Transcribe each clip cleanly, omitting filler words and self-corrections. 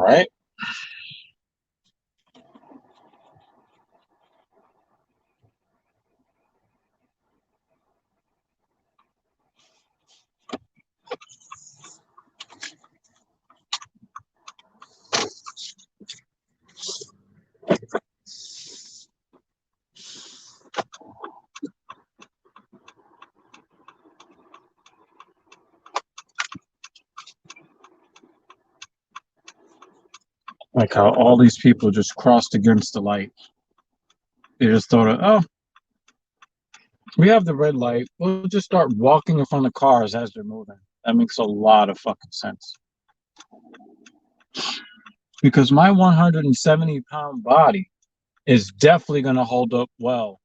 right? Like how all these people just crossed against the light. They just thought, oh, we have the red light. We'll just start walking in front of cars as they're moving. That makes a lot of fucking sense. Because my 170-pound body is definitely going to hold up well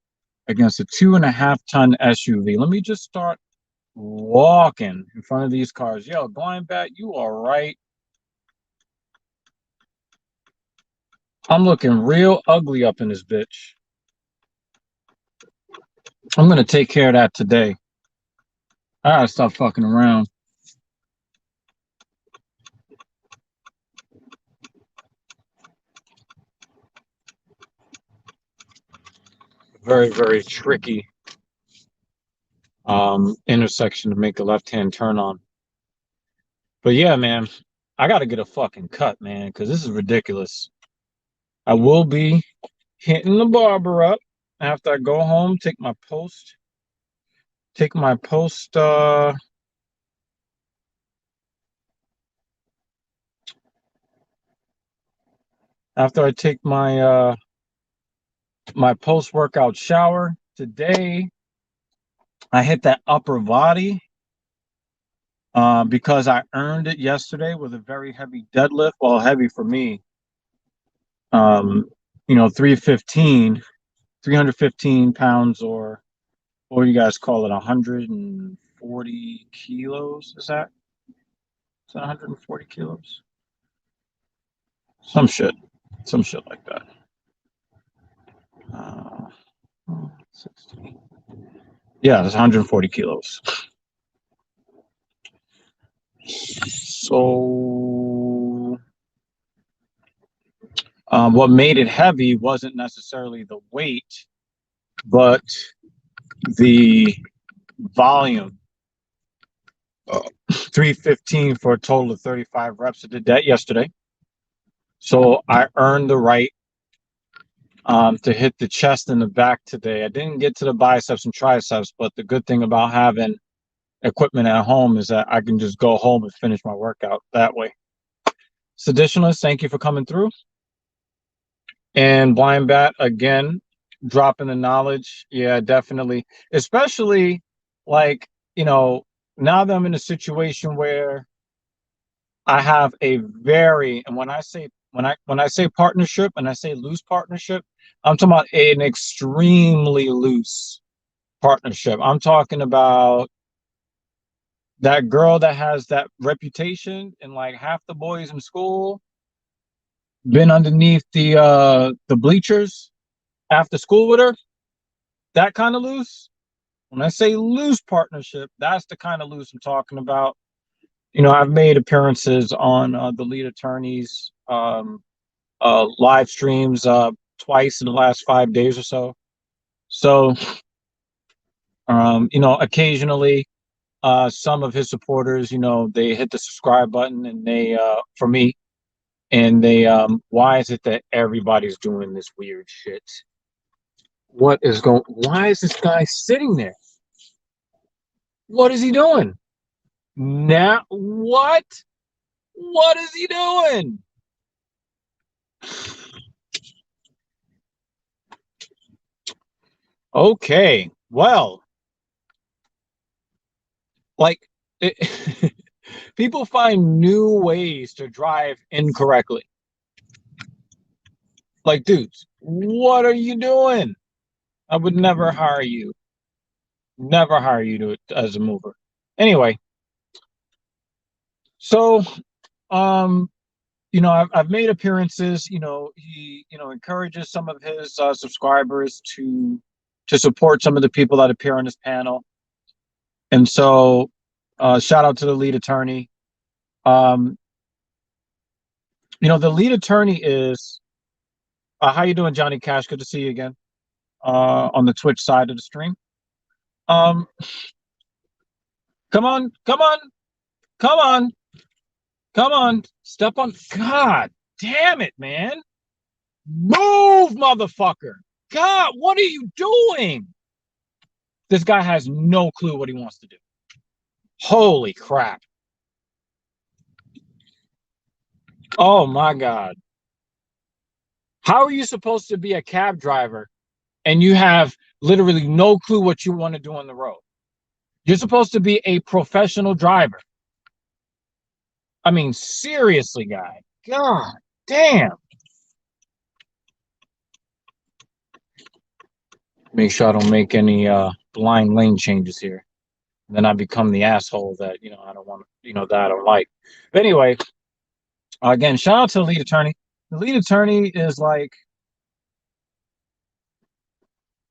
against a 2.5-ton SUV. Let me just start walking in front of these cars. Yo, Blind Bat, you are right. I'm looking real ugly up in this bitch. I'm going to take care of that today. I gotta stop fucking around. Very, very tricky intersection to make a left-hand turn on. But yeah, man, I gotta get a fucking cut, man, because this is ridiculous. I will be hitting the barber up after I go home, take my post after I take my post-workout shower. Today I hit that upper body because I earned it yesterday with a very heavy deadlift. Well, heavy for me. 315, 315 pounds, or what do you guys call it? 140 kilos? Is that 140 kilos? Some shit like that. 16. Yeah, that's 140 kilos. So, what made it heavy wasn't necessarily the weight, but the volume. 315 for a total of 35 reps. I did that yesterday. So I earned the right to hit the chest and the back today. I didn't get to the biceps and triceps, but the good thing about having equipment at home is that I can just go home and finish my workout that way. Seditionalist, thank you for coming through. And Blind Bat, again, dropping the knowledge. Yeah, definitely. Especially like, now that I'm in a situation where I have a very, and when I say partnership and I say loose partnership, I'm talking about an extremely loose partnership. I'm talking about that girl that has that reputation, and like half the boys in school been underneath the bleachers after school with her. That kind of loose. When I say loose partnership, that's the kind of loose I'm talking about. I've made appearances on the lead attorneys live streams twice in the last 5 days or so. So, occasionally some of his supporters, they hit the subscribe button and they, for me, and they, why is it that everybody's doing this weird shit? Why is this guy sitting there? What is he doing? Now, what? What is he doing? Okay, well, like, people find new ways to drive incorrectly. Like, dudes, what are you doing? I would never hire you. Never hire you as a mover. Anyway, so I've made appearances. He encourages some of his subscribers to support some of the people that appear on his panel, and so shout out to the lead attorney. The lead attorney is how you doing, Johnny Cash? Good to see you again on the Twitch side of the stream. Um, come on, come on, come on, come on. Step on. God damn it, man. Move, motherfucker. God, what are you doing? This guy has no clue what he wants to do. Holy crap. Oh my God. How are you supposed to be a cab driver and you have literally no clue what you want to do on the road? You're supposed to be a professional driver. I mean, seriously, guy. God damn. Make sure I don't make any blind lane changes here. Then I become the asshole that, I don't want, that I don't like. But anyway, again, shout out to the lead attorney. The lead attorney is like,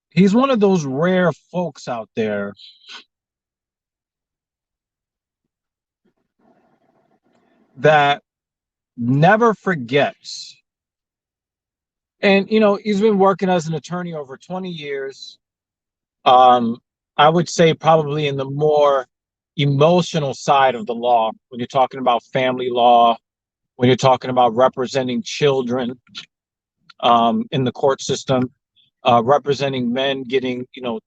he's one of those rare folks out there that never forgets. And, he's been working as an attorney over 20 years. I would say probably in the more emotional side of the law, when you're talking about family law, when you're talking about representing children in the court system, representing men getting,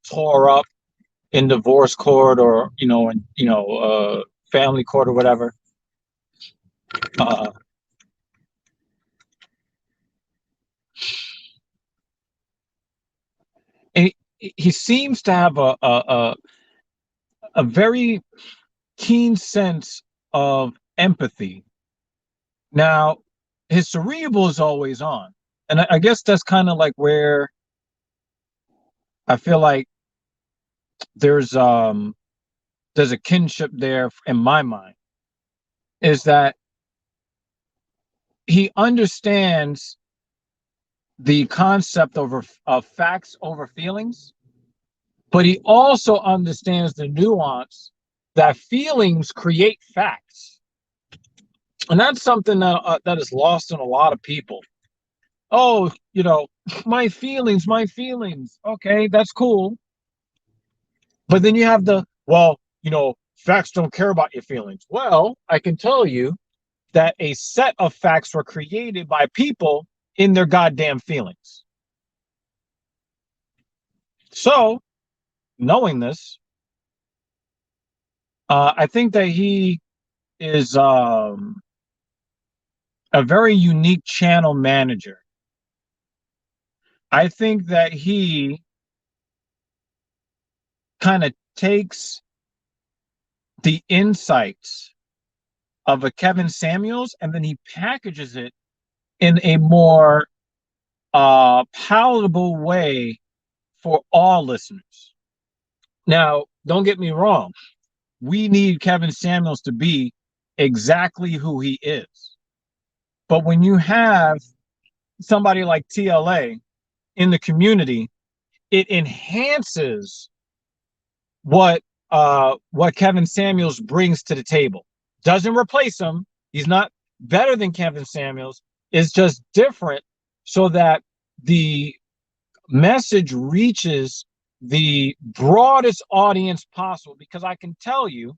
tore up in divorce court or, family court or whatever. And he seems to have a very keen sense of empathy. Now, his cerebral is always on. And I guess that's kind of like where I feel like there's a kinship there in my mind, is that he understands the concept of facts over feelings, but he also understands the nuance that feelings create facts. And that's something that is lost in a lot of people. Oh, my feelings. Okay, that's cool. But then you have facts don't care about your feelings. Well, I can tell you that a set of facts were created by people in their goddamn feelings. So, knowing this, I think that he is a very unique channel manager. I think that he kind of takes the insights of a Kevin Samuels and then he packages it in a more palatable way for all listeners. Now, don't get me wrong. We need Kevin Samuels to be exactly who he is. But when you have somebody like TLA in the community, it enhances what Kevin Samuels brings to the table. Doesn't replace him. He's not better than Kevin Samuels. It's just different so that the message reaches the broadest audience possible. Because I can tell you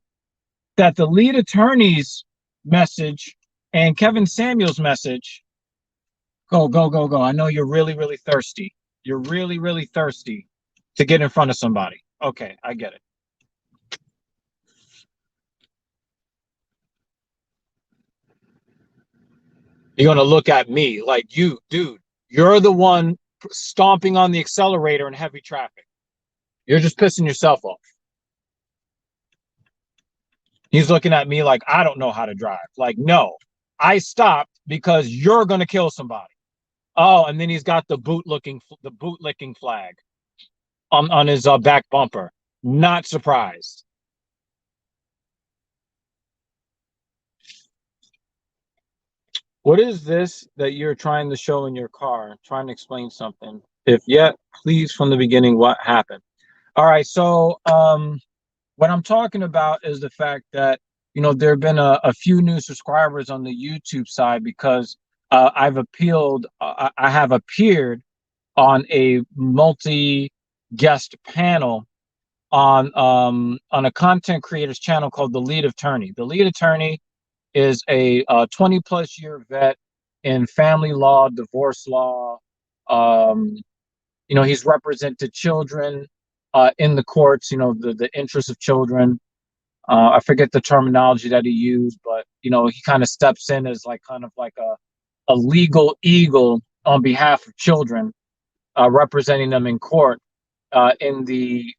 that the lead attorney's message and Kevin Samuels' message, go. I know you're really, really thirsty. You're really, really thirsty to get in front of somebody. Okay, I get it. You're going to look at me like, dude, you're the one stomping on the accelerator in heavy traffic. You're just pissing yourself off. He's looking at me like I don't know how to drive. Like, no, I stopped because you're going to kill somebody. Oh, and then he's got the bootlicking flag on his back bumper. Not surprised. What is this that you're trying to show in your car? Trying to explain something. If yet, please from the beginning, what happened? All right, so what I'm talking about is the fact that, there have been a few new subscribers on the YouTube side because I have appeared on a multi-guest panel on a content creators channel called The Lead Attorney. The Lead Attorney is a 20 plus year vet in family law, divorce law. Um, he's represented children in the courts, the interests of children. I forget the terminology that he used, but he kind of steps in as like kind of like a legal eagle on behalf of children, representing them in court in the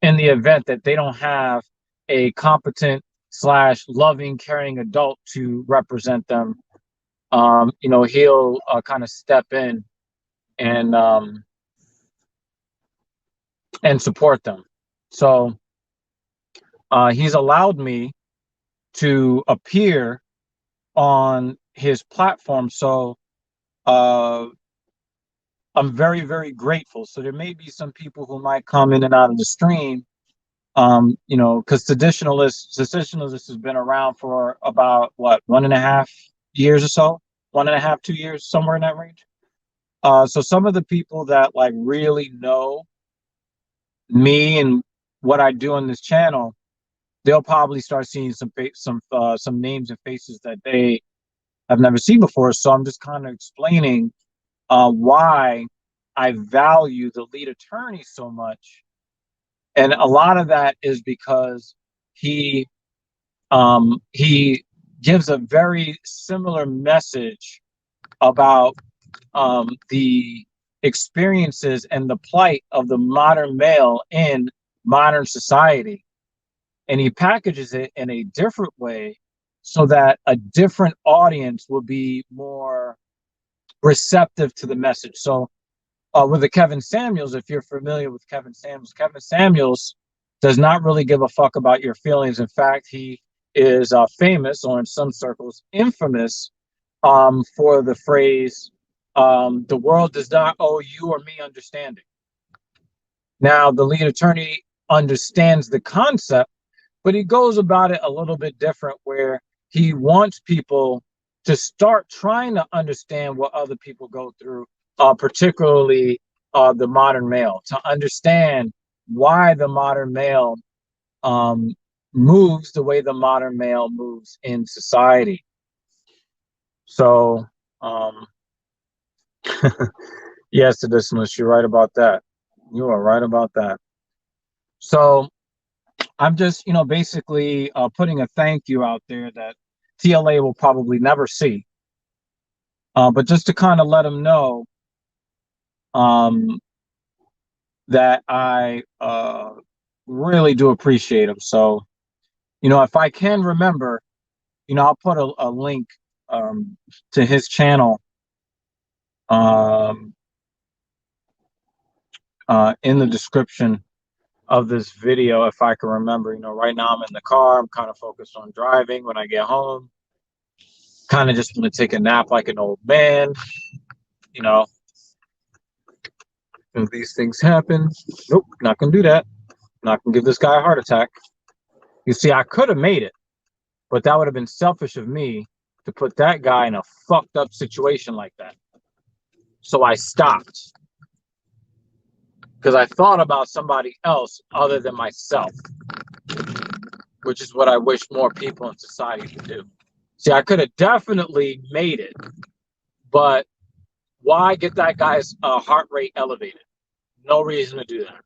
event that they don't have a competent slash loving, caring adult to represent them. He'll kind of step in and support them. So he's allowed me to appear on his platform. So I'm very, very grateful. So there may be some people who might come in and out of the stream, because traditionalists has been around for about what, 1.5 years or so, 1.5, 2 years, somewhere in that range. So some of the people that like really know me and what I do on this channel, they'll probably start seeing some names and faces that they have never seen before. So I'm just kind of explaining why I value the lead attorney so much, and a lot of that is because he gives a very similar message about the experiences and the plight of the modern male in modern society, and he packages it in a different way so that a different audience will be more receptive to the message. So with the Kevin Samuels, if you're familiar with Kevin Samuels does not really give a fuck about your feelings. In fact, he is famous, or in some circles, infamous, for the phrase, the world does not owe you or me understanding. Now, the lead attorney understands the concept, but he goes about it a little bit different, where he wants people to start trying to understand what other people go through, particularly the modern male, to understand why the modern male moves the way the modern male moves in society. So, yes, Additionalist, you're right about that. You are right about that. So, I'm just, basically putting a thank you out there that TLA will probably never see. But just to kind of let them know that I really do appreciate them. So, if I can remember, I'll put a link to his channel in the description of this video, if I can remember. Right now I'm in the car. I'm kind of focused on driving. When I get home, kind of just want to take a nap like an old man. If these things happen, nope, not gonna do that. Not gonna give this guy a heart attack. You see, I could have made it, but that would have been selfish of me to put that guy in a fucked up situation like that. So I stopped, because I thought about somebody else other than myself, which is what I wish more people in society would do. See, I could have definitely made it, but why get that guy's heart rate elevated? No reason to do that.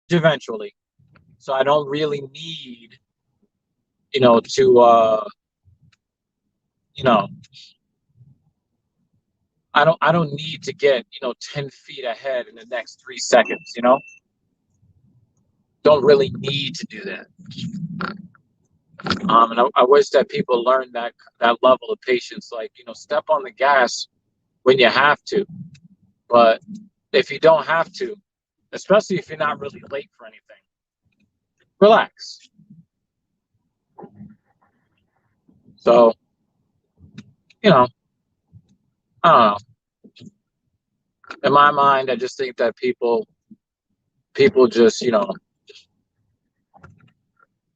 Eventually. So I don't really need, to, I don't need to get, 10 feet ahead in the next 3 seconds, Don't really need to do that. And I wish that people learn that level of patience, like, step on the gas when you have to. But if you don't have to, especially if you're not really late for anything, relax. So, I don't know. In my mind, I just think that people just,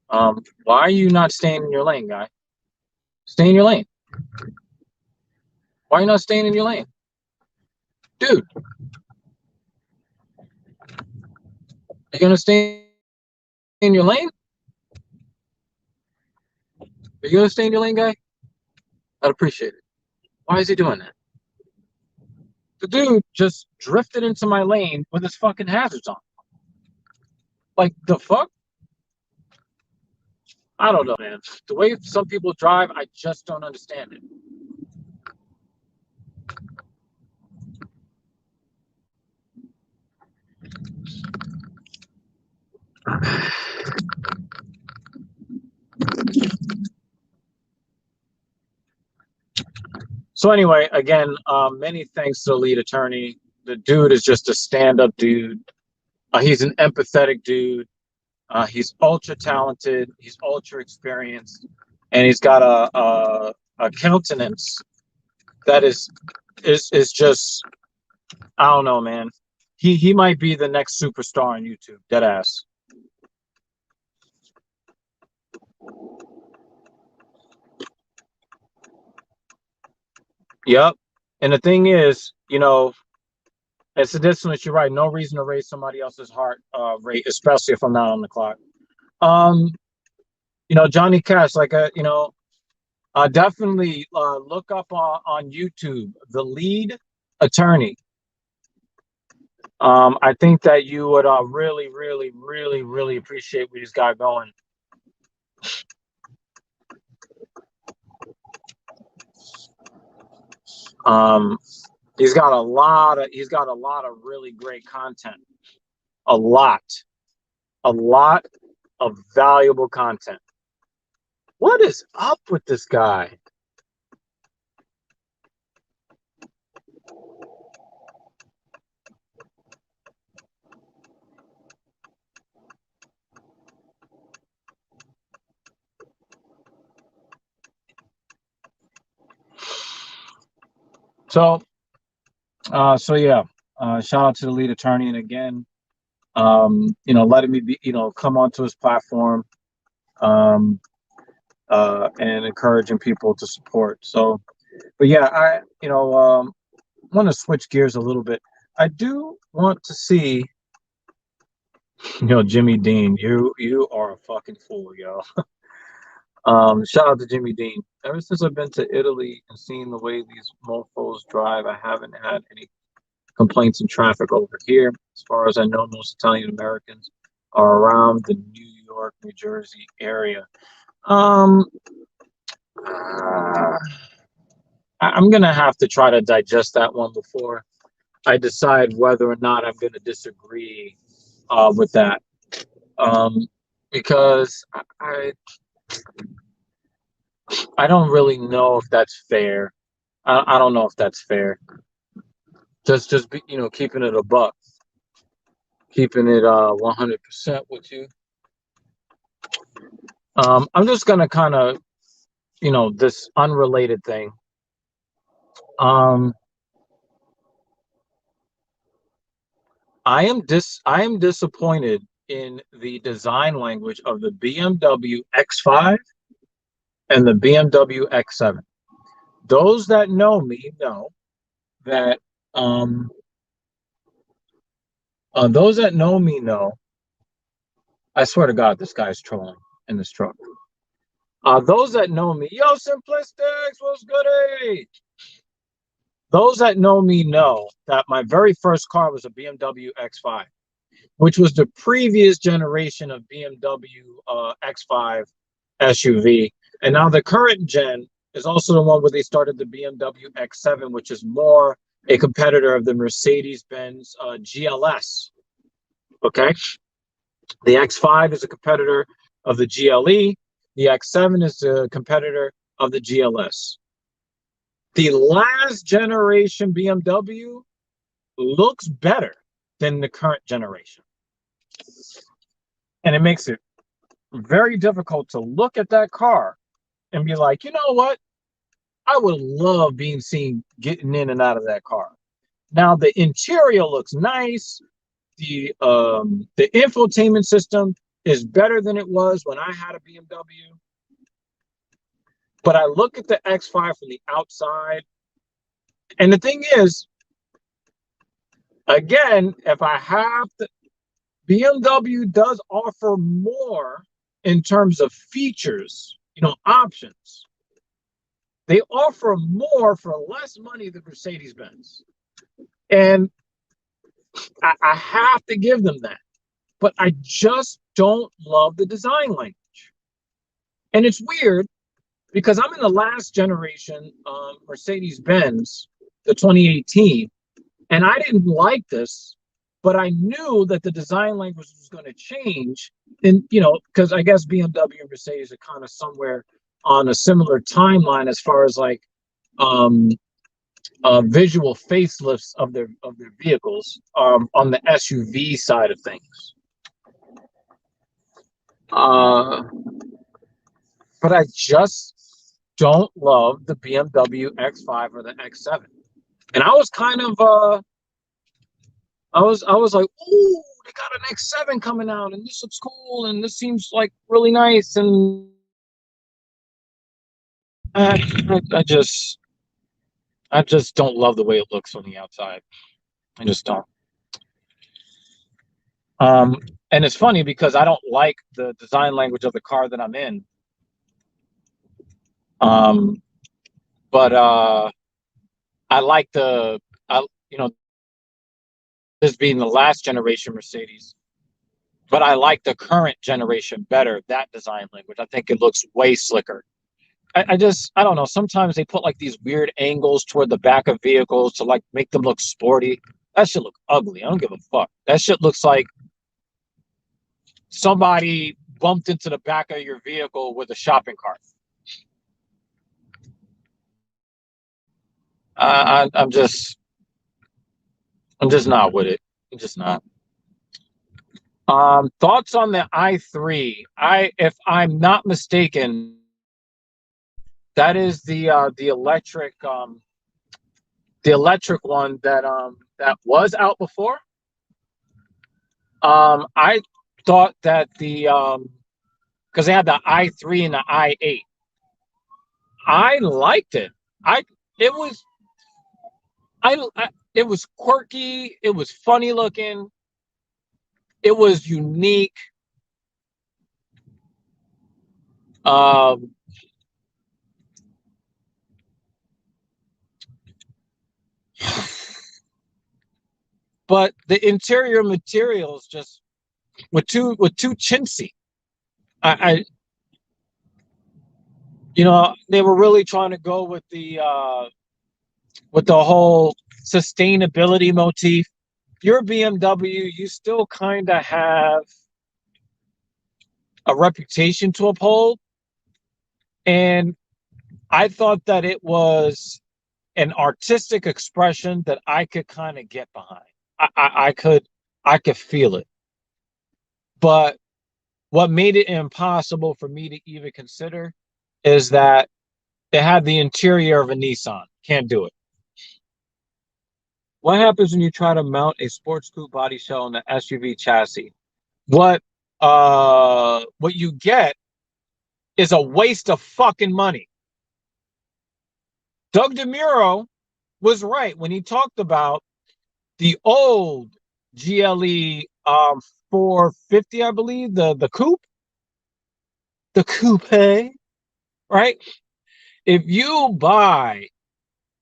why are you not staying in your lane, guy? Stay in your lane. Why are you not staying in your lane? Dude, are you going to stay in your lane? Are you going to stay in your lane, guy? I'd appreciate it. Why is he doing that? The dude just drifted into my lane with his fucking hazards on. Like, the fuck? I don't know, man. The way some people drive, I just don't understand it. So anyway, again, many thanks to the lead attorney. The dude is just a stand-up dude. He's an empathetic dude. He's ultra talented. He's ultra experienced, and he's got a countenance that is just, I don't know, man. He might be the next superstar on YouTube. Dead ass. Yep. And the thing is, it's a dissonance. You're right. No reason to raise somebody else's heart rate, especially if I'm not on the clock. Um, Johnny Cash, definitely look up on YouTube the lead attorney. I think that you would really, really, really, really appreciate where he's got going. He's got a lot of really great content. A lot of valuable content. What is up with this guy? So yeah, shout out to the lead attorney, and again, letting me be, come onto his platform, and encouraging people to support. So, but yeah, I want to switch gears a little bit. I do want to see, Jimmy Dean. You are a fucking fool, yo. Shout out to Jimmy Dean. Ever since I've been to Italy and seen the way these mofos drive, I haven't had any complaints in traffic over here. As far as I know, most Italian Americans are around the New York, New Jersey area. I'm gonna have to try to digest that one before I decide whether or not I'm gonna disagree with that, because I don't really know if that's fair. I don't know if that's fair. Just be, keeping it a buck, keeping it 100% with you. I'm just gonna kind of, this unrelated thing. I am disappointed in the design language of the BMW X5 and the BMW X7. Those that know me know that those that know me know. I swear to God, this guy's trolling in this truck. Those that know me, yo, Simplistics, what's good? Those that know me know that my very first car was a BMW X5, which was the previous generation of BMW X5 SUV. And now the current gen is also the one where they started the BMW X7, which is more a competitor of the Mercedes-Benz GLS. Okay. The X5 is a competitor of the GLE. The X7 is a competitor of the GLS. The last generation BMW looks better than the current generation. And it makes it very difficult to look at that car and be like, you know what? I would love being seen getting in and out of that car. Now the interior looks nice. The infotainment system is better than it was when I had a BMW. But I look at the X5 from the outside, and the thing is, again, if I have to, BMW does offer more in terms of features, options. They offer more for less money than Mercedes-Benz. And I have to give them that. But I just don't love the design language. And it's weird because I'm in the last generation Mercedes-Benz, the 2018, and I didn't like this, but I knew that the design language was going to change. And, because I guess BMW and Mercedes are kind of somewhere on a similar timeline as far as like visual facelifts of their vehicles on the SUV side of things. But I just don't love the BMW X5 or the X7. And I was kind of I was like, "Ooh, they got an X7 coming out, and this looks cool, and this seems like really nice." And I just don't love the way it looks on the outside. I just don't. And it's funny because I don't like the design language of the car that I'm in. But I like this being the last generation Mercedes, but I like the current generation better, that design language. I think it looks way slicker. I don't know. Sometimes they put like these weird angles toward the back of vehicles to like make them look sporty. That shit look ugly. I don't give a fuck. That shit looks like somebody bumped into the back of your vehicle with a shopping cart. I'm just not with it. I'm just not. Thoughts on the i3? If I'm not mistaken, that is the electric one that was out before. I thought that because they had the i3 and the i8. I liked it. It was quirky. It was funny looking. It was unique. But the interior materials just were too chintzy. They were really trying to go with the whole sustainability motif. You're BMW, you still kind of have a reputation to uphold. And I thought that it was an artistic expression that I could kind of get behind. I could feel it. But what made it impossible for me to even consider is that it had the interior of a Nissan. Can't do it. What happens when you try to mount a sports coupe body shell on the SUV chassis? What you get is a waste of fucking money. Doug DeMuro was right when he talked about the old GLE 450, I believe, the coupe. The coupe, right? If you buy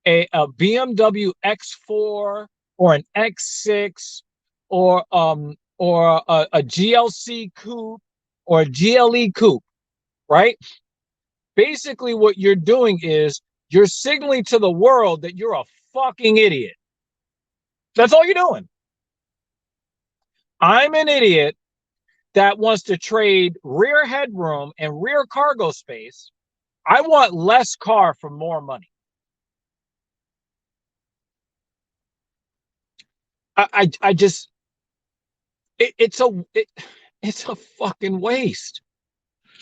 a BMW X4 or an X6 or a GLC coupe or a GLE coupe, right? Basically, what you're doing is you're signaling to the world that you're a fucking idiot. That's all you're doing. I'm an idiot that wants to trade rear headroom and rear cargo space. I want less car for more money. I just it's a fucking waste.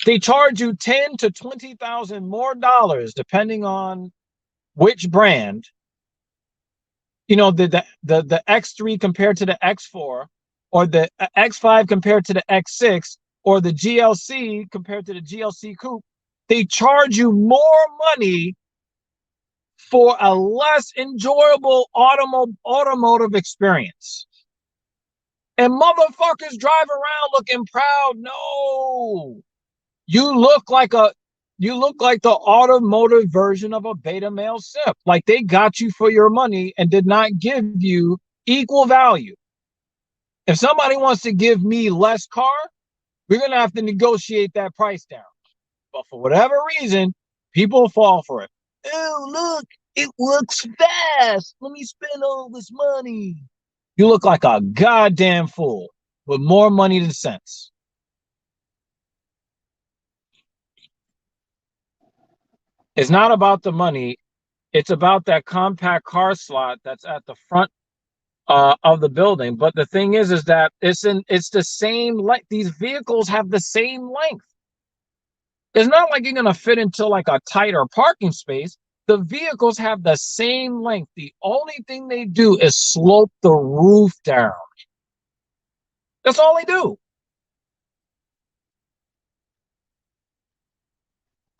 They charge you $10,000 to $20,000 more depending on which brand. The X3 compared to the X4, or the X5 compared to the X6, or the GLC compared to the GLC coupe. they charge you more money for a less enjoyable automotive experience. And motherfuckers drive around looking proud. No, you look like the automotive version of a beta male simp. Like they got you for your money and did not give you equal value. If somebody wants to give me less car, we're gonna have to negotiate that price down. But for whatever reason, people fall for it. Oh, look, it looks fast. Let me spend all this money. You look like a goddamn fool with more money than sense. It's not about the money. It's about that compact car slot that's at the front of the building. But the thing is that it's the same length. These vehicles have the same length. It's not like you're gonna fit into like a tighter parking space. The vehicles have the same length. The only thing they do is slope the roof down. That's all they do.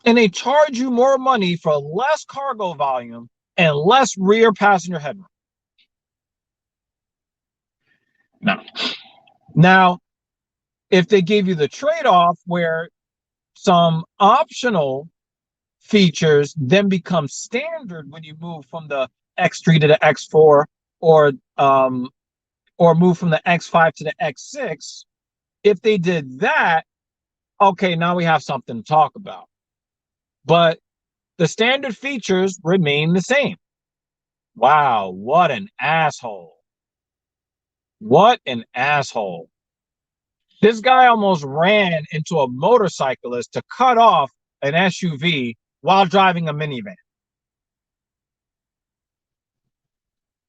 And they charge you more money for less cargo volume and less rear passenger headroom. Now, if they gave you the trade-off where some optional features then become standard when you move from the X3 to the X4 or move from the X5 to the X6, if they did that, okay, now we have something to talk about. But the standard features remain the same. Wow, what an asshole. What an asshole. This guy almost ran into a motorcyclist to cut off an SUV while driving a minivan.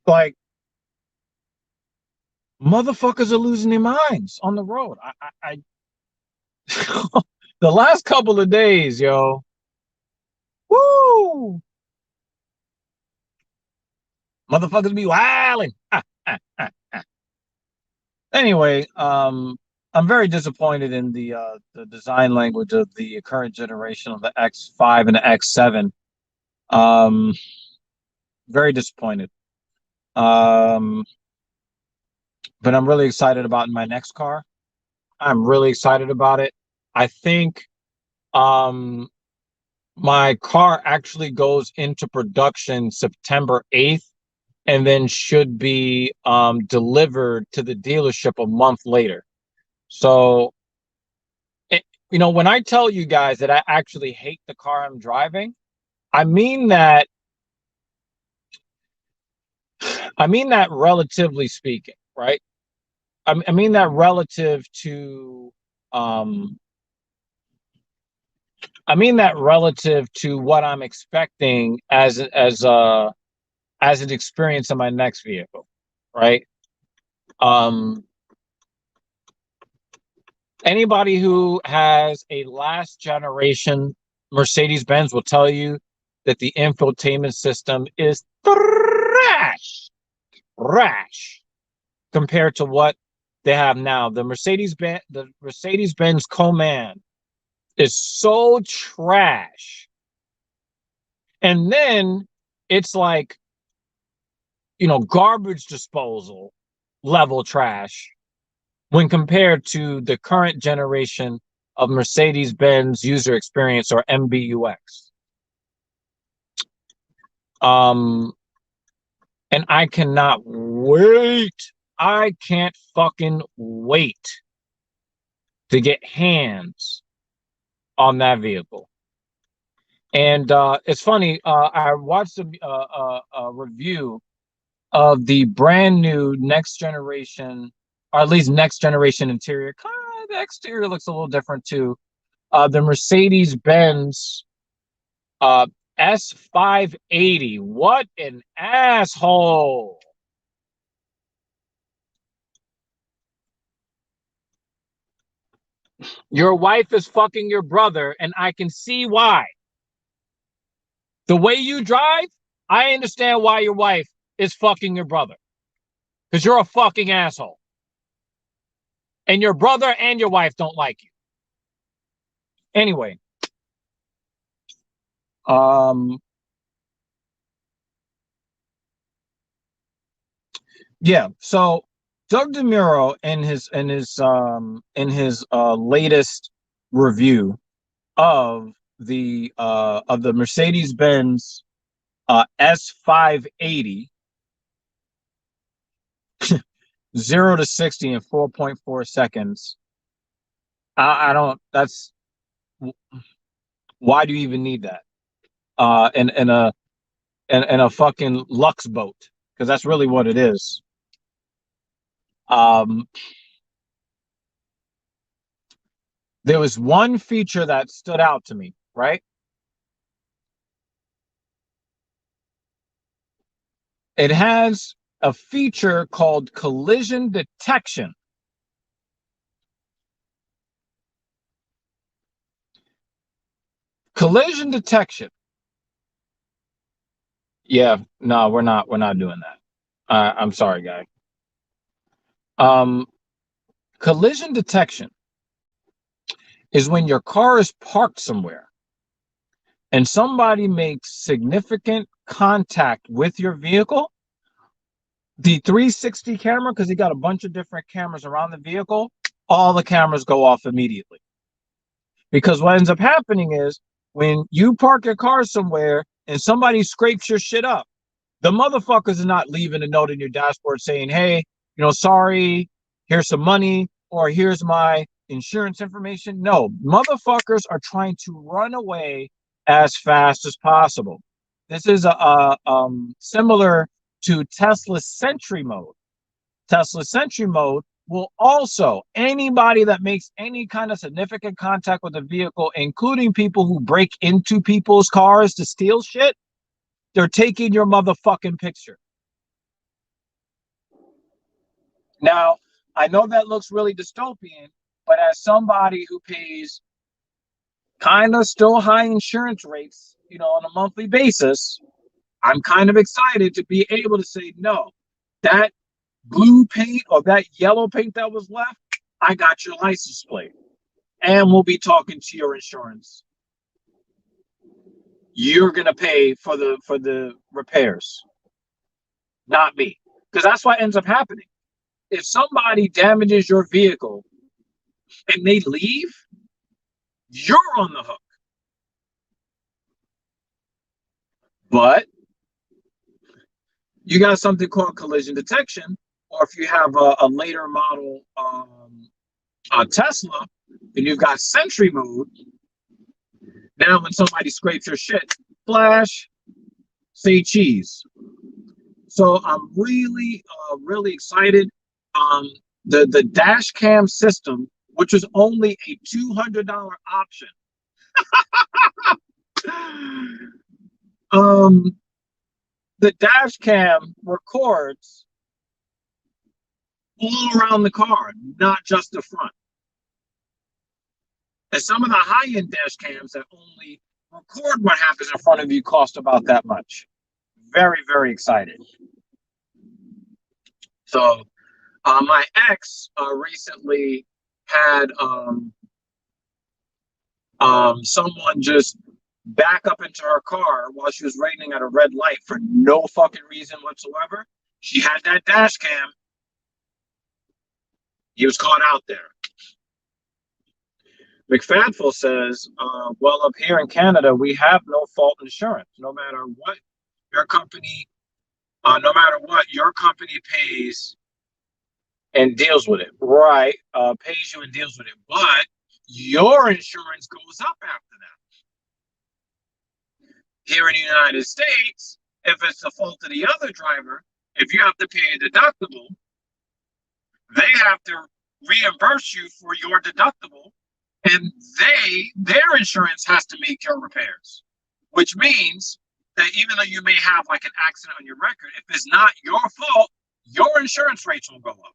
Like, motherfuckers are losing their minds on the road. I the last couple of days, yo. Woo! Motherfuckers be wilding. Anyway, I'm very disappointed in the design language of the current generation of the X5 and the X7. Very disappointed. But I'm really excited about my next car. I'm really excited about it. I think my car actually goes into production September 8th and then should be delivered to the dealership a month later. So, when I tell you guys that I actually hate the car I'm driving, I mean that relatively speaking, right? I mean that relative to what I'm expecting as an experience in my next vehicle, right? Anybody who has a last generation Mercedes-Benz will tell you that the infotainment system is trash compared to what they have now. The Mercedes-Benz Co-Man is so trash. And then it's like, garbage disposal level trash when compared to the current generation of Mercedes-Benz user experience, or MBUX. And I cannot wait. I can't fucking wait to get hands on that vehicle. And it's funny, I watched a review of the brand new next generation, or at least next generation interior. The exterior looks a little different too. The Mercedes-Benz S580. What an asshole. Your wife is fucking your brother, and I can see why. The way you drive, I understand why your wife is fucking your brother. Because you're a fucking asshole. And your brother and your wife don't like you. Anyway, Um, yeah. So Doug DeMuro in his latest review of the Mercedes-Benz S580 0 to 60 in 4.4 seconds. I don't. That's why do you even need that? In a fucking Lux boat, because that's really what it is. Um, there was one feature that stood out to me, right? It has a feature called collision detection. Collision detection. Yeah, no, we're not doing that. I'm sorry, guy. Um, collision detection is when your car is parked somewhere and somebody makes significant contact with your vehicle. The 360 camera, because you got a bunch of different cameras around the vehicle, all the cameras go off immediately. Because what ends up happening is when you park your car somewhere and somebody scrapes your shit up, the motherfuckers are not leaving a note in your dashboard saying, hey, sorry, here's some money, or here's my insurance information. No, motherfuckers are trying to run away as fast as possible. This is similar to Tesla Sentry mode. Tesla Sentry mode will also, anybody that makes any kind of significant contact with the vehicle, including people who break into people's cars to steal shit, they're taking your motherfucking picture. Now, I know that looks really dystopian, but as somebody who pays kind of still high insurance rates, on a monthly basis, I'm kind of excited to be able to say, no, that blue paint or that yellow paint that was left, I got your license plate. And we'll be talking to your insurance. You're gonna pay for the repairs, not me. Because that's what ends up happening. If somebody damages your vehicle and they leave, you're on the hook. But you got something called collision detection, or if you have a later model Tesla, and you've got Sentry mode. Now, when somebody scrapes your shit, flash, say cheese. So I'm really excited. Um, the dash cam system, which was only a $200 option. um, the dash cam records all around the car, not just the front. And some of the high-end dash cams that only record what happens in front of you cost about that much. Very, very excited. So my ex recently had someone just back up into her car while she was waiting at a red light for no fucking reason whatsoever. She had that dash cam. He was caught out there. McFadful says, well, up here in Canada, we have no fault insurance. No matter what your company pays and deals with it. Right. Pays you and deals with it. But your insurance goes up after that. Here in the United States, if it's the fault of the other driver, if you have to pay a deductible, they have to reimburse you for your deductible, and their insurance has to make your repairs, which means that even though you may have like an accident on your record, if it's not your fault, your insurance rates will go up.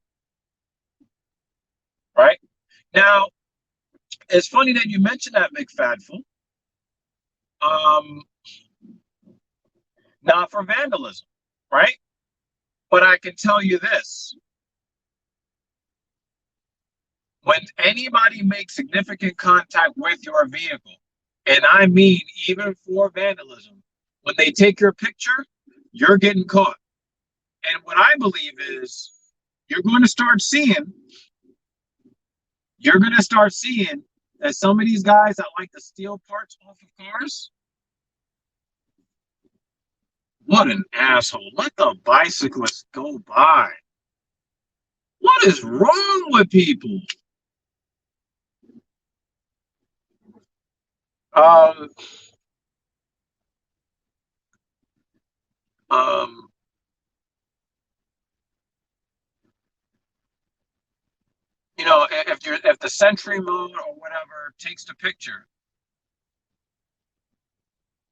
Right? Now, it's funny that you mentioned that, McFadful. Not for vandalism, right? But I can tell you this. When anybody makes significant contact with your vehicle And I mean, even for vandalism, when they take your picture, you're getting caught. And what I believe is you're going to start seeing, you're going to start seeing that some of these guys that like to steal parts off of cars, what an asshole. Let the bicyclist go by. What is wrong with people? Um, um, if the Sentry mode or whatever takes the picture,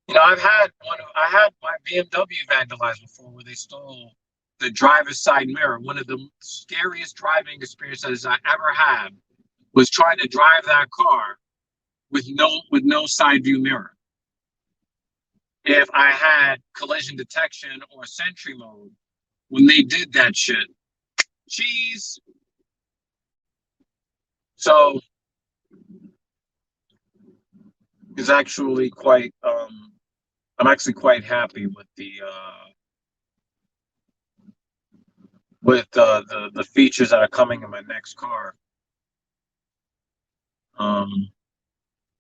I had my BMW vandalized before where they stole the driver's side mirror. One of the scariest driving experiences I ever had was trying to drive that car with no side view mirror. If I had collision detection or Sentry mode, when they did that shit, cheese. So it's actually quite I'm actually quite happy with the features that are coming in my next car. Um,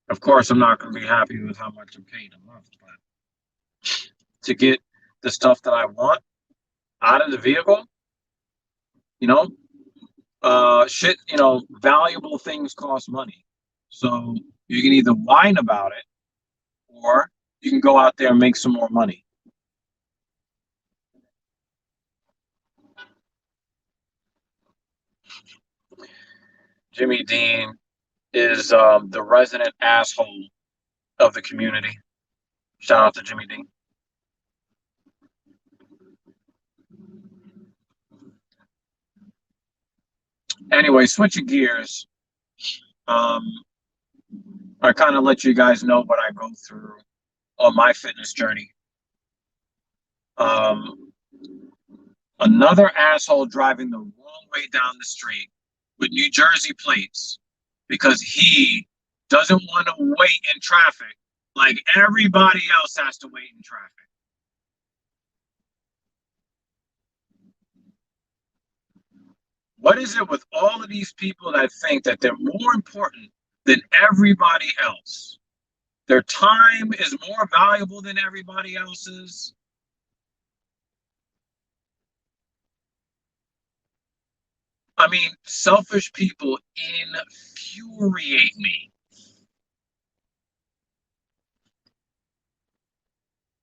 of course, I'm not going to be happy with how much I'm paying a month, but to get the stuff that I want out of the vehicle, you know, valuable things cost money. So you can either whine about it or you can go out there and make some more money. Jimmy Dean is the resident asshole of the community. Shout out to Jimmy Dean. Anyway, switching gears, um, I kind of let you guys know what I go through on my fitness journey. Um, Another asshole driving the wrong way down the street with New Jersey plates because he doesn't want to wait in traffic like everybody else has to wait in traffic. What is it with all of these people that think that they're more important than everybody else? Their time is more valuable than everybody else's. I mean, selfish people infuriate me.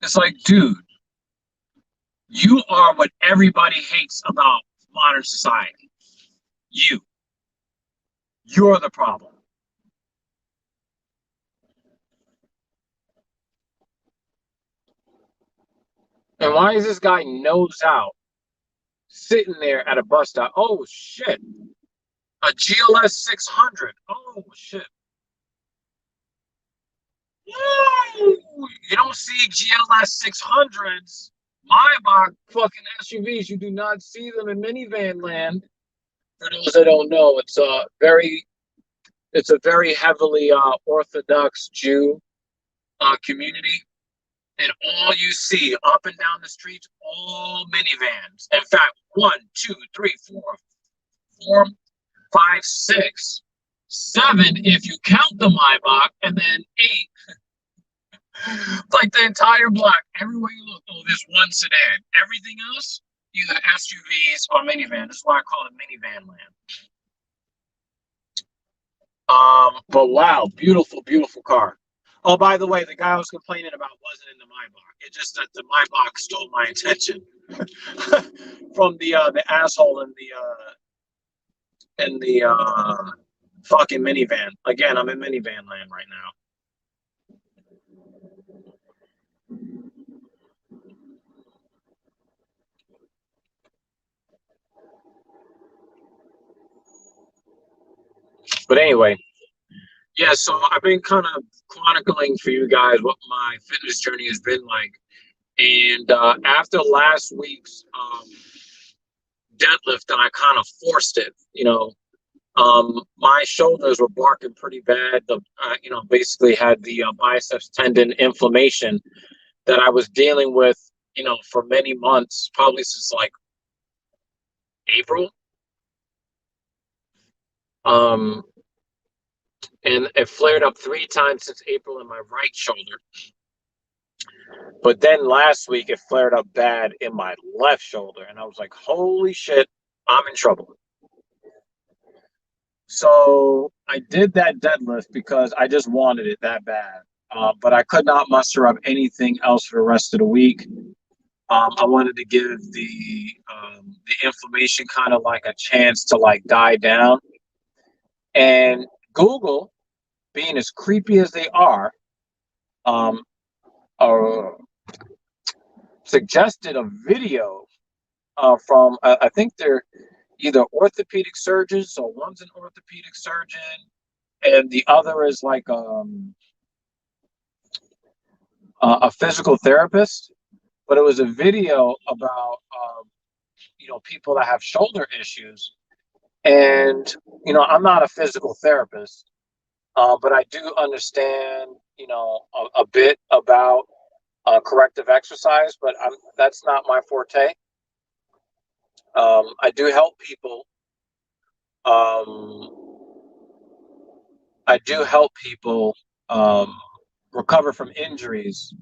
It's like, dude, you are what everybody hates about modern society. You. You're the problem. And why is this guy nose out sitting there at a bus stop? Oh, shit. A GLS 600. Oh, shit. Woo! You don't see GLS 600s, Maybach fucking SUVs. You do not see them in minivan land. For those that don't know, it's a very heavily Orthodox Jew community, and all you see up and down the streets, all minivans. In fact, one, two, three, four, five, six, seven, if you count the Maybach, and then eight, like the entire block. Everywhere you look, oh, there's one sedan. Everything else, either SUVs or minivan. That's why I call it minivan land. But wow, beautiful, beautiful car. Oh, by the way, the guy I was complaining about wasn't in the Maybach. It's just that the Maybach stole my attention from the asshole in the fucking minivan. Again, I'm in minivan land right now. But anyway, yeah. So I've been kind of chronicling for you guys what my fitness journey has been like, and after last week's deadlift, and I kind of forced it, My shoulders were barking pretty bad. Basically had the biceps tendon inflammation that I was dealing with, for many months, probably since like April. Um, and it flared up 3 times since April in my right shoulder. But then last week it flared up bad in my left shoulder, and I was like, "Holy shit, I'm in trouble." So I did that deadlift because I just wanted it that bad. But I could not muster up anything else for the rest of the week. I wanted to give the inflammation kind of like a chance to like die down. And Google, being as creepy as they are, um, uh, suggested a video from I think they're either orthopedic surgeons, so one's an orthopedic surgeon, and the other is like a physical therapist. But it was a video about people that have shoulder issues, and I'm not a physical therapist, but I do understand a bit about corrective exercise, but that's not my forte. I do help people. Um, I do help people recover from injuries,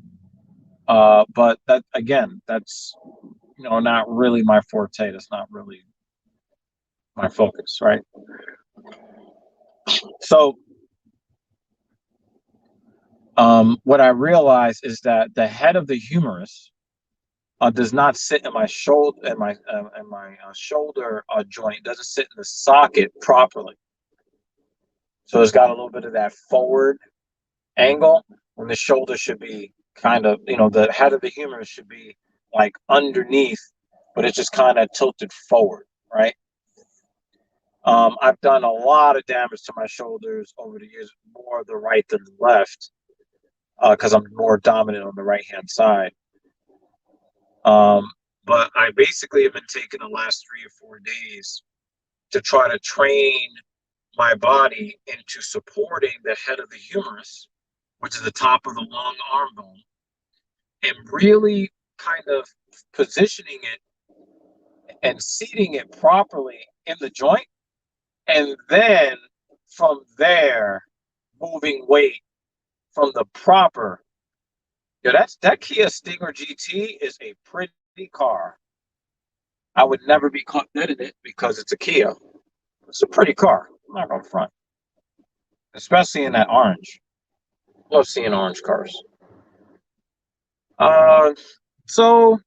but that again, that's not really my forte. That's not really my focus, right? So, what I realize is that the head of the humerus does not sit in my shoulder, shoulder joint. It doesn't sit in the socket properly. So it's got a little bit of that forward angle when the shoulder should be kind of, the head of the humerus should be like underneath, but it's just kind of tilted forward, right? I've done a lot of damage to my shoulders over the years, more the right than the left, because I'm more dominant on the right hand side. But I basically have been taking the last 3 or 4 days to try to train my body into supporting the head of the humerus, which is the top of the long arm bone, and really kind of positioning it and seating it properly in the joint. And then from there, moving weight from the proper. Yeah, that Kia Stinger GT is a pretty car. I would never be caught dead in it because it's a Kia. It's a pretty car. I'm not gonna front, especially in that orange. Love seeing orange cars. Uh, so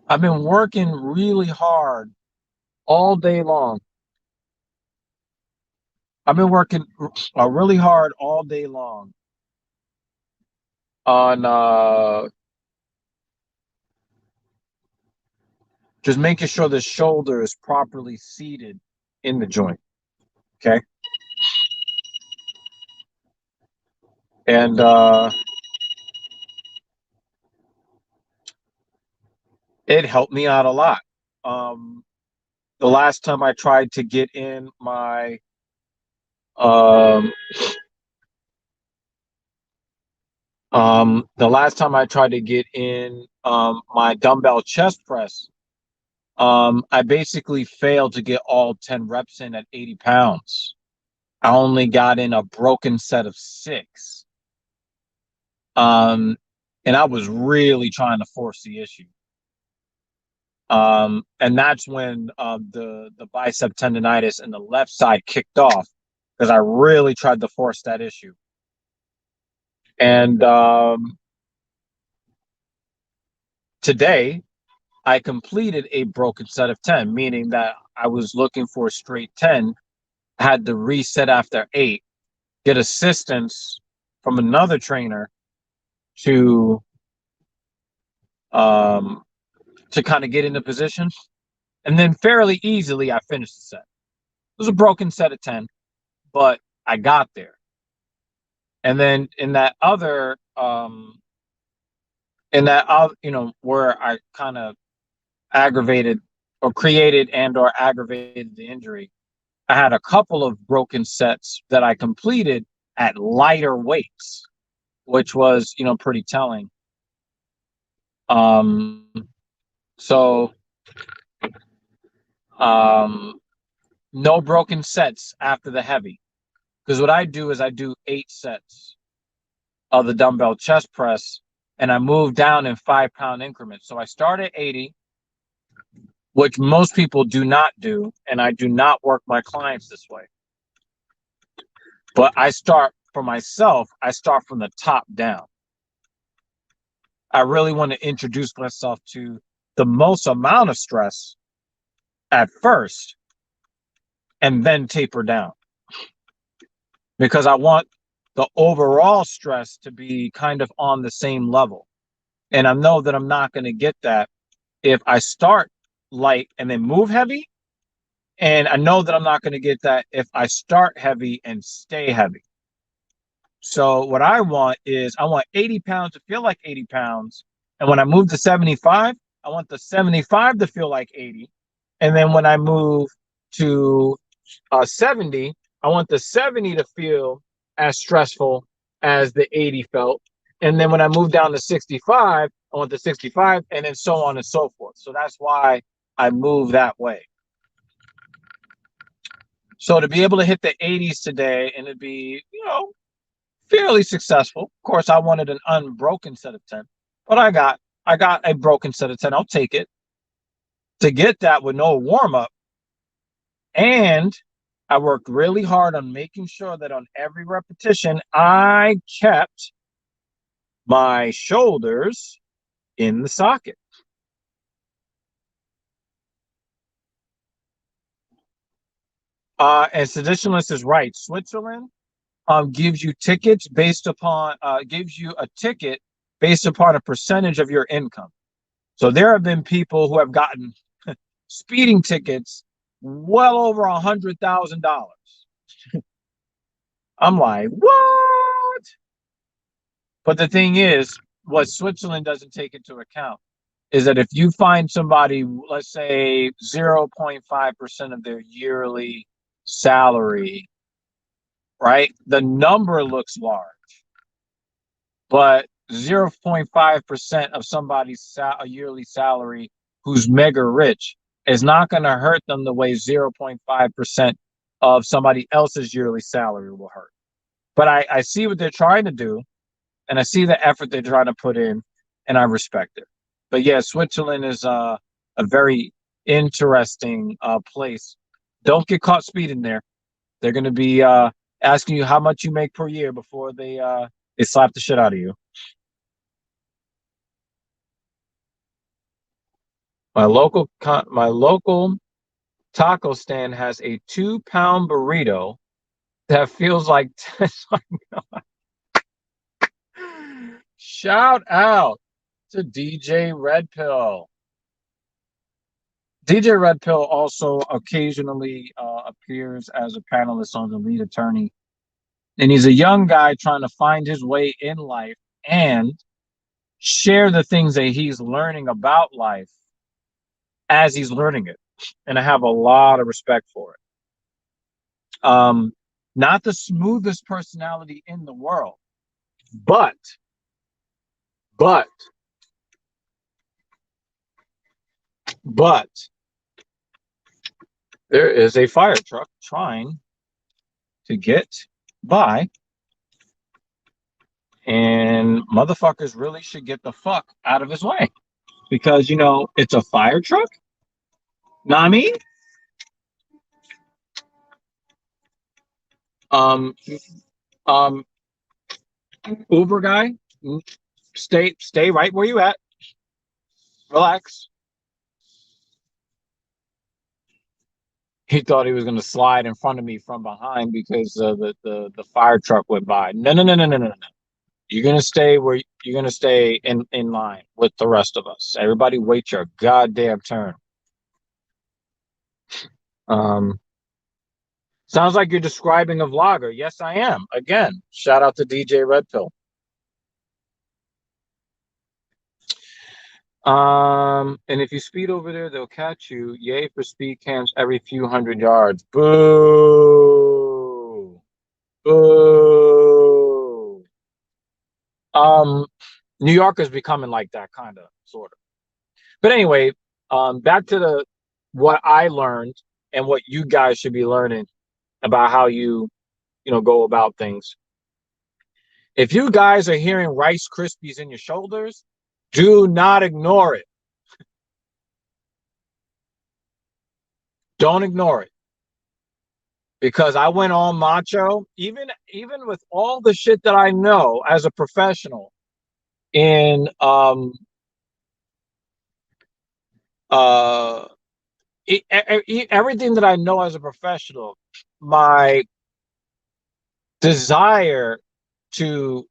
I've been working really hard all day long. I've been working really hard all day long on just making sure the shoulder is properly seated in the joint. Okay. And it helped me out a lot. Um, the last time I tried to get in my the last time I tried to get in my dumbbell chest press, I basically failed to get all 10 reps in at 80 pounds. I only got in a broken set of 6. And I was really trying to force the issue. And that's when the bicep tendonitis in the left side kicked off, because I really tried to force that issue. And today, I completed a broken set of 10, meaning that I was looking for a straight 10, had to reset after 8, get assistance from another trainer to kind of get into position. And then fairly easily, I finished the set. It was a broken set of 10, but I got there. And then in that other And that, where I kind of aggravated or created and or aggravated the injury, I had a couple of broken sets that I completed at lighter weights, which was, pretty telling. Um, so, um, no broken sets after the heavy. Because what I do is I do 8 sets of the dumbbell chest press and I move down in 5-pound increments. So I start at 80, which most people do not do. And I do not work my clients this way. But I start for myself, I start from the top down. I really want to introduce myself to the most amount of stress at first and then taper down, because I want the overall stress to be kind of on the same level. And I know that I'm not going to get that if I start light and then move heavy. And I know that I'm not going to get that if I start heavy and stay heavy. So what I want is I want 80 pounds to feel like 80 pounds. And when I move to 75, I want the 75 to feel like 80. And then when I move to 70, I want the 70 to feel as stressful as the 80 felt. And then when I move down to 65, I want the 65, and then so on and so forth. So that's why I move that way. So to be able to hit the 80s today and to be, fairly successful. Of course, I wanted an unbroken set of 10, but I got a broken set of 10. I'll take it. To get that with no warm up, and I worked really hard on making sure that on every repetition I kept my shoulders in the socket. And Seditionalist is right. Switzerland gives you tickets based upon gives you a ticket based upon a percentage of your income. So there have been people who have gotten speeding tickets well over $100,000. I'm like, what? But the thing is, what Switzerland doesn't take into account is that if you find somebody, let's say 0.5% of their yearly salary, right? The number looks large, but 0.5% of somebody's yearly salary who's mega rich is not going to hurt them the way 0.5% of somebody else's yearly salary will hurt. But I see what they're trying to do, and I see the effort they're trying to put in, and I respect it. But yeah, Switzerland is a very interesting place. Don't get caught speeding there. They're going to be asking you how much you make per year before they slap the shit out of you. My local taco stand has a 2-pound burrito that feels like shout out to DJ Red Pill. DJ Red Pill also occasionally appears as a panelist on The Lead Attorney. And he's a young guy trying to find his way in life and share the things that he's learning about life as he's learning it. And I have a lot of respect for it. Not the smoothest personality in the world, but but but there is a fire truck trying to get by, and motherfuckers really should get the fuck out of his way, because it's a fire truck. Know what I mean? Um, um, Uber guy, stay right where you at. Relax. He thought he was going to slide in front of me from behind because the fire truck went by. No, no, no, no, no, no, no. You're gonna stay in line with the rest of us. Everybody wait your goddamn turn. Um, Sounds like you're describing a vlogger. Yes, I am. Again, shout out to DJ Red Pill. And if you speed over there, they'll catch you. Yay for speed camps every few hundred yards. Boo. Boo. Um, New York is becoming like that, kind of, sort of. But anyway, back to the what I learned and what you guys should be learning about how you go about things. If you guys are hearing Rice Krispies in your shoulders, do not ignore it. Don't ignore it. Because I went all macho, even with all the shit that I know as a professional in uh everything that I know as a professional, my desire to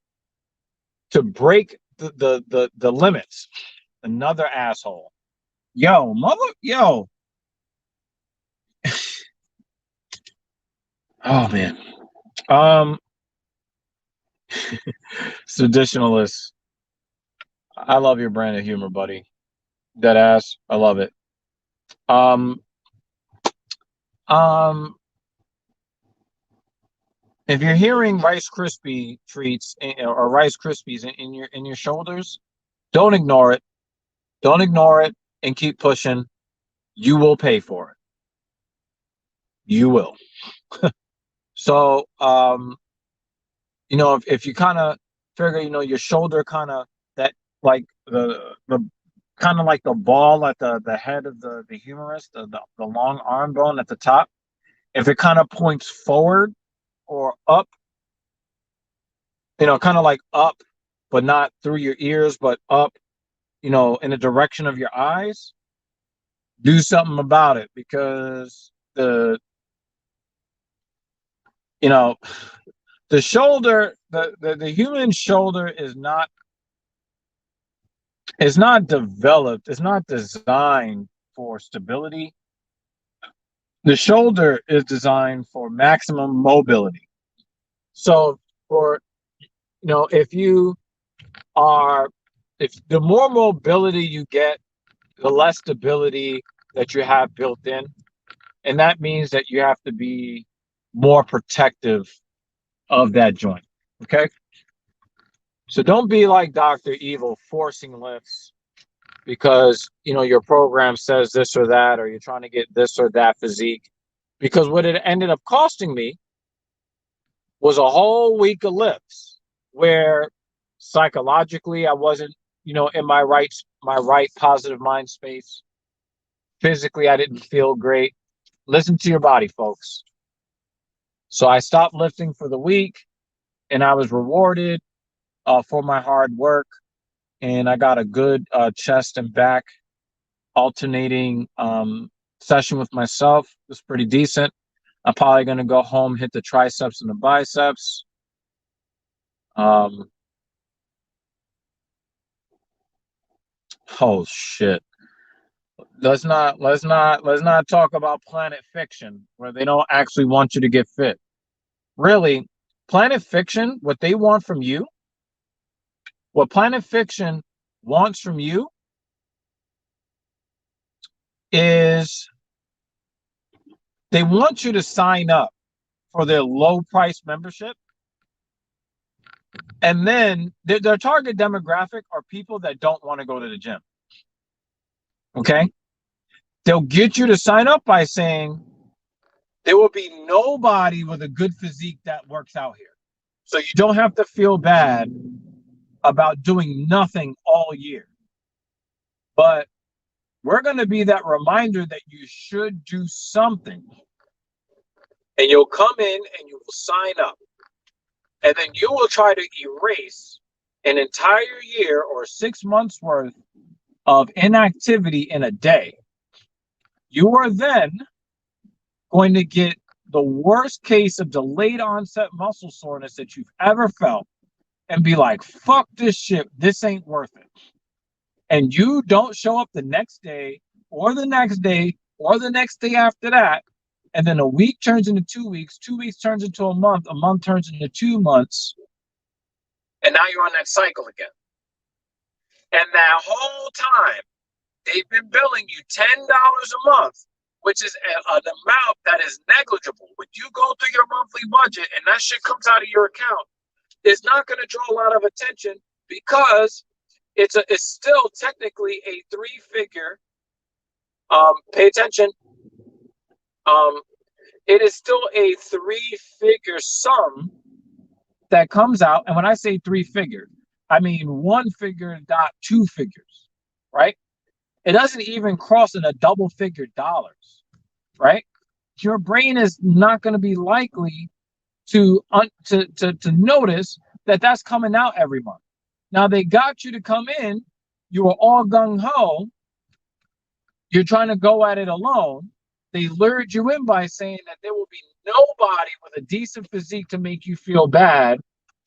break the limits. Another asshole. Yo, mother, yo. Oh man. Um, Traditionalists. I love your brand of humor, buddy. Dead ass. I love it. Um, um, if you're hearing Rice Krispie treats or Rice Krispies in your shoulders, don't ignore it. Don't ignore it and keep pushing. You will pay for it. You will. So, if you kind of figure, your shoulder kind of that like the kind of like the ball at the head of the humerus, the long arm bone at the top. If it kind of points forward or up, kind of like up, but not through your ears, but up, in the direction of your eyes, do something about it because you know, the shoulder, the human shoulder is not developed, it's not designed for stability. The shoulder is designed for maximum mobility. So for if you are if the more mobility you get, the less stability that you have built in. And that means that you have to be more protective of that joint. Okay. So don't be like Dr. Evil forcing lifts because your program says this or that, or you're trying to get this or that physique. Because what it ended up costing me was a whole week of lifts where psychologically I wasn't, in my right positive mind space. Physically, I didn't feel great. Listen to your body, folks. So I stopped lifting for the week and I was rewarded for my hard work. And I got a good chest and back alternating session with myself. It was pretty decent. I'm probably going to go home, hit the triceps and the biceps. Um, oh shit. Let's not talk about Planet Fiction where they don't actually want you to get fit. Really, Planet Fiction, what Planet Fiction wants from you is they want you to sign up for their low price membership. And then their target demographic are people that don't want to go to the gym. Okay. They'll get you to sign up by saying there will be nobody with a good physique that works out here. So you don't have to feel bad about doing nothing all year. But we're going to be that reminder that you should do something. And you'll come in and you will sign up. And then you will try to erase an entire year or 6 months worth of inactivity in a day. You are then going to get the worst case of delayed onset muscle soreness that you've ever felt and be like, fuck this shit. This ain't worth it. And you don't show up the next day or the next day or the next day after that. And then a week turns into 2 weeks, 2 weeks turns into a month turns into 2 months. And now you're on that cycle again. And that whole time, they've been billing you $10 a month, which is an amount that is negligible. When you go through your monthly budget and that shit comes out of your account, it's not going to draw a lot of attention because it's still technically a three-figure. Pay attention. It is still a three-figure sum that comes out. And when I say three-figure, I mean one figure dot two figures, right? It doesn't even cross in a double-figure dollars, right? Your brain is not going to be likely to notice that that's coming out every month. Now they got you to come in. You were all gung-ho. You're trying to go at it alone. They lured you in by saying that there will be nobody with a decent physique to make you feel bad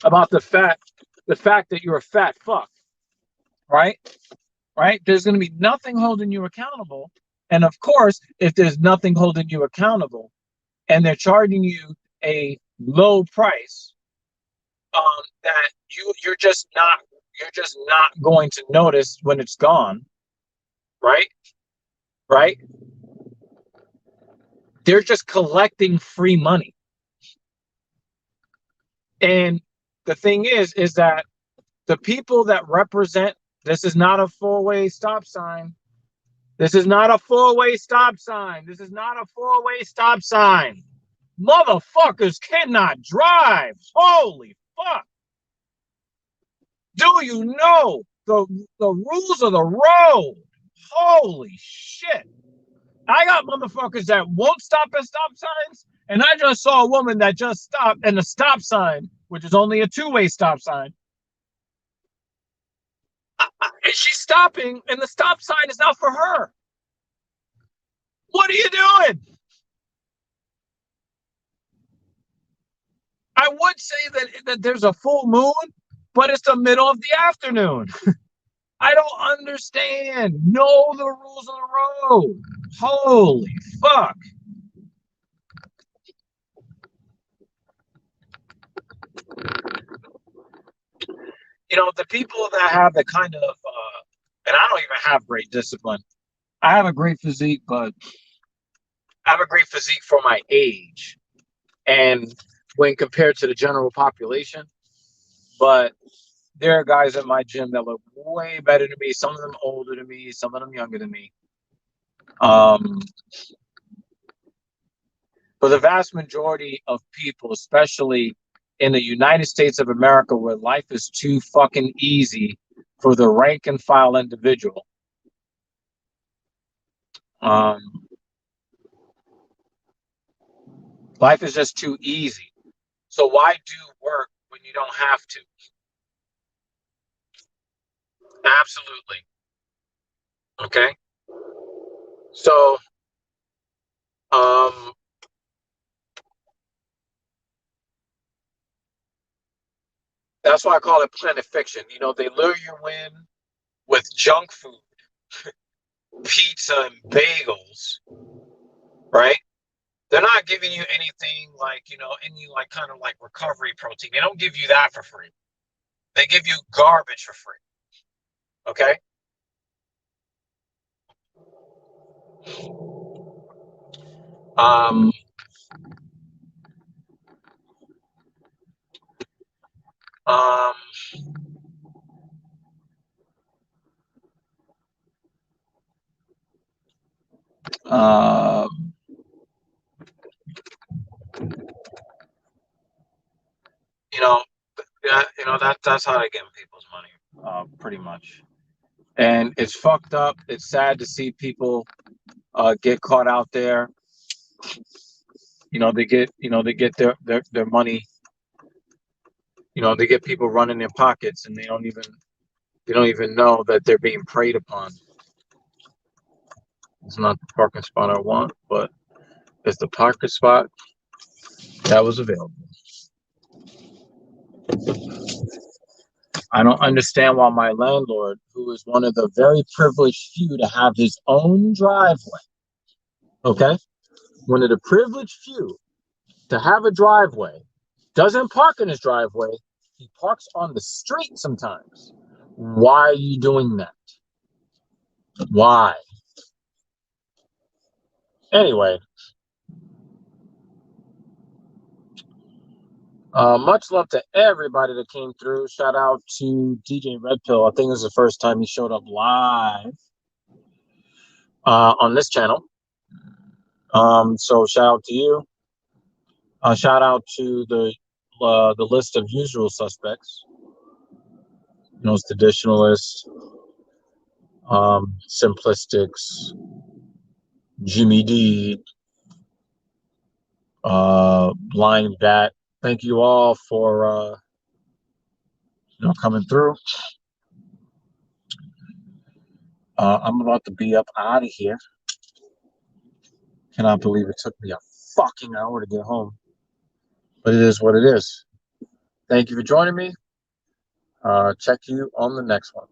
about the fact that you're a fat fuck, right? Right? There's going to be nothing holding you accountable. And of course, if there's nothing holding you accountable and they're charging you a low price, that you're just not going to notice when it's gone, right? Right? They're just collecting free money. And the thing is that the people that represent, this is not a four-way stop sign. This is not a four-way stop sign. This is not a four-way stop sign. Motherfuckers cannot drive. Holy fuck. Do you know the rules of the road? Holy shit. I got motherfuckers that won't stop at stop signs, and I just saw a woman that just stopped, and the stop sign, which is only a two-way stop sign, and she's stopping, and the stop sign is not for her. What are you doing? I would say that there's a full moon, but it's the middle of the afternoon. I don't understand. Know the rules of the road. Holy fuck. You know, the people that have the kind of, and I don't even have great discipline. I have a great physique, but I have a great physique for my age. And when compared to the general population, but there are guys at my gym that look way better than me. Some of them older than me, some of them younger than me. But the vast majority of people, especially in the United States of America, where life is too fucking easy for the rank and file individual, life is just too easy. So why do work when you don't have to? Absolutely. Okay. So, that's why I call it Planet Fiction. You know, they lure you in with junk food, pizza and bagels, right? They're not giving you anything like, you know, any like kind of like recovery protein. They don't give you that for free. They give you garbage for free. Okay? Um, um, uh, you know, that's how they get people's money, pretty much. And it's fucked up. It's sad to see people get caught out there. You know, they get their money. You know, they get people running their pockets, and they don't even know that they're being preyed upon. It's not the parking spot I want, but it's the parking spot that was available. I don't understand why my landlord, who is one of the very privileged few to have his own driveway, okay, one of the privileged few to have a driveway, doesn't park in his driveway. He parks on the street sometimes. Why are you doing that? Why? Anyway, much love to everybody that came through. Shout out to DJ Red Pill. I think it was the first time he showed up live on this channel. So shout out to you. Shout out to the list of usual suspects. You know, traditionalists, simplistics, Jimmy D, Blind Bat. Thank you all for coming through. I'm about to be up out of here. Cannot believe it took me a fucking hour to get home. But it is what it is. Thank you for joining me. Check you on the next one.